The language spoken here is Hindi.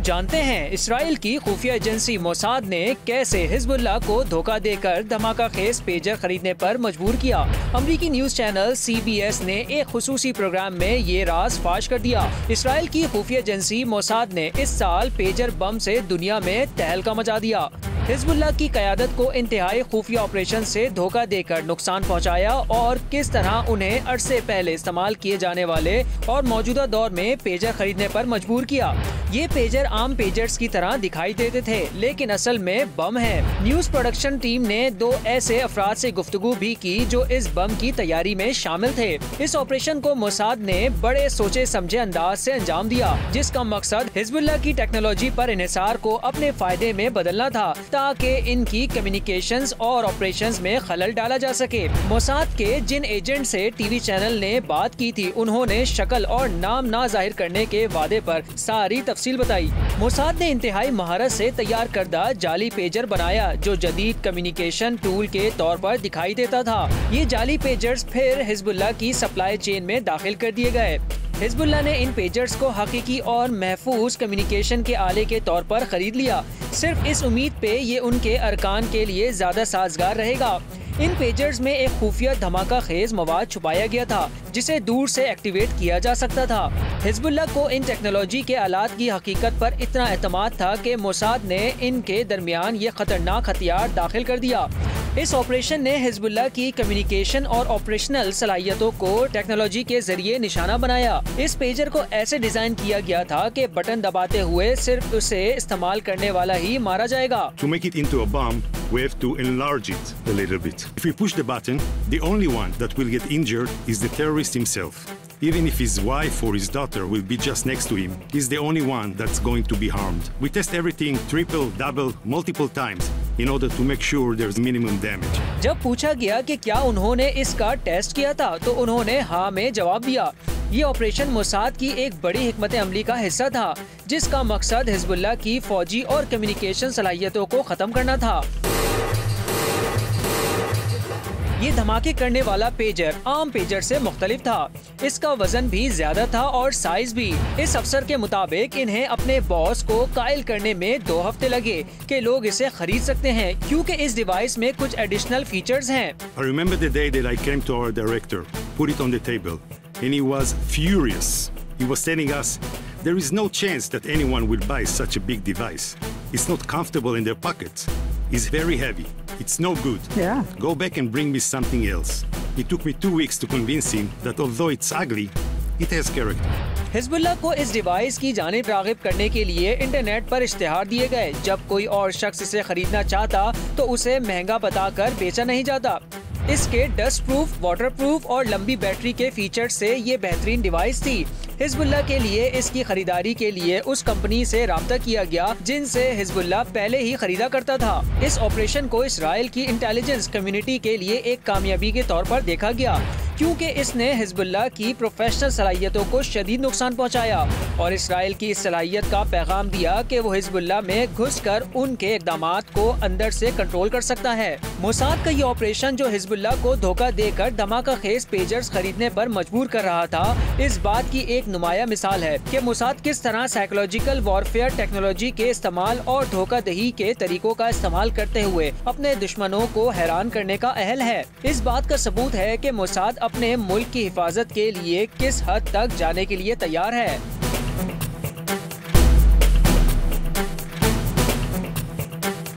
जानते हैं इसराइल की खुफिया एजेंसी मोसाद ने कैसे हिजबुल्लाह को धोखा देकर धमाका खेज पेजर खरीदने पर मजबूर किया। अमरीकी न्यूज चैनल CBS ने एक खुसूसी प्रोग्राम में ये राज फाश कर दिया। इसराइल की खुफिया एजेंसी मोसाद ने इस साल पेजर बम से दुनिया में तहलका मचा दिया। हिजबुल्लाह की क़यादत को इंतहाई खुफिया ऑपरेशन से धोखा देकर नुकसान पहुंचाया और किस तरह उन्हें अरसे पहले इस्तेमाल किए जाने वाले और मौजूदा दौर में पेजर खरीदने पर मजबूर किया। ये पेजर आम पेजर्स की तरह दिखाई देते थे, लेकिन असल में बम है। न्यूज प्रोडक्शन टीम ने 2 ऐसे अफराद से गुफ्तगू भी की जो इस बम की तैयारी में शामिल थे। इस ऑपरेशन को मोसाद ने बड़े सोचे समझे अंदाज से अंजाम दिया, जिसका मकसद हिजबुल्लाह की टेक्नोलॉजी पर इन्हिसार को अपने फायदे में बदलना था ताकि इनकी कम्युनिकेशंस और ऑपरेशंस में खलल डाला जा सके। मोसाद के जिन एजेंट से टीवी चैनल ने बात की थी, उन्होंने शक्ल और नाम ना जाहिर करने के वादे पर सारी तफसील बताई। मोसाद ने इंतहाई महारत से तैयार करदा जाली पेजर बनाया जो जदीद कम्युनिकेशन टूल के तौर पर दिखाई देता था। ये जाली पेजर्स फिर हिजबुल्लाह की सप्लाई चेन में दाखिल कर दिए गए। हिजबुल्लाह ने इन पेजर्स को हकीकी और महफूज कम्युनिकेशन के आले के तौर पर खरीद लिया, सिर्फ इस उम्मीद पे ये उनके अरकान के लिए ज्यादा साजगार रहेगा। इन पेजर्स में एक खुफिया धमाका खेज मवाद छुपाया गया था जिसे दूर से एक्टिवेट किया जा सकता था। हिजबुल्लाह को इन टेक्नोलॉजी के आलात की हकीकत पर इतना एतमाद था कि मोसाद ने इनके दरमियान ये खतरनाक हथियार दाखिल कर दिया। इस ऑपरेशन ने हिजबुल्लाह की कम्युनिकेशन और ऑपरेशनल सलाहियतों को टेक्नोलॉजी के जरिए निशाना बनाया। इस पेजर को ऐसे डिजाइन किया गया था कि बटन दबाते हुए सिर्फ उसे इस्तेमाल करने वाला ही मारा जाएगा। To make it into a bomb, we have to enlarge it a little bit. If we push the button, the only one that will get injured is the terrorist himself. Even if his wife or his daughter will be just next to him, he's the only one that's going to be harmed. We test everything triple, double, multiple times in order to make sure there's minimum damage. जब पूछा गया कि क्या उन्होंने इसका टेस्ट किया था, तो उन्होंने हाँ में जवाब दिया। ये ऑपरेशन मोसाद की एक बड़ी हिकमत अमली का हिस्सा था, जिसका मकसद हिजबुल्लाह की फौजी और कम्युनिकेशन सलाहियतों को खत्म करना था। ये धमाके करने वाला पेजर आम पेजर से मुख्तलिफ था। इसका वजन भी ज्यादा था और साइज भी। इस अफसर के मुताबिक इन्हें अपने बॉस को कायल करने में 2 हफ्ते लगे कि लोग इसे खरीद सकते हैं, क्योंकि इस डिवाइस में कुछ एडिशनल फीचर्स हैं। I remember the day that I came to our director, put it on the table, and he was furious. He was telling us, there is no chance that anyone will buy such a big device. It's not comfortable in their pockets. It's very heavy. It's no good. Yeah. Go back and bring me something else. It took me 2 weeks to convince him that although it's ugly, it has character. Hezbollah को इस डिवाइस की जानिब रागिब करने के लिए इंटरनेट पर इश्तिहार दिए गए। जब कोई और शख्स इसे खरीदना चाहता तो उसे महंगा बताकर बेचा नहीं जाता। इसके डस्ट प्रूफ, वाटर प्रूफ और लंबी बैटरी के फीचर से ये बेहतरीन डिवाइस थी। हिजबुल्लाह के लिए इसकी खरीदारी के लिए उस कंपनी से राब्ता किया गया जिनसे हिजबुल्लाह पहले ही खरीदा करता था। इस ऑपरेशन को इसराइल की इंटेलिजेंस कम्युनिटी के लिए एक कामयाबी के तौर पर देखा गया, क्योंकि इसने हिजबुल्लाह की प्रोफेशनल सलाहियतों को शदीद नुकसान पहुंचाया और इसराइल की इस सलाहियत का पैगाम दिया कि वो हिजबुल्लाह में घुसकर उनके इक़दामात को अंदर से कंट्रोल कर सकता है। मोसाद का ये ऑपरेशन जो हिजबुल्लाह को धोखा देकर धमाका खेज पेजर्स खरीदने पर मजबूर कर रहा था, इस बात की एक नुमाया मिसाल है कि मोसाद किस तरह साइकोलॉजिकल वॉरफेयर टेक्नोलॉजी के इस्तेमाल और धोखाधही के तरीकों का इस्तेमाल करते हुए अपने दुश्मनों को हैरान करने का अहल है। इस बात का सबूत है कि मोसाद अपने मुल्क की हिफाजत के लिए किस हद तक जाने के लिए तैयार है।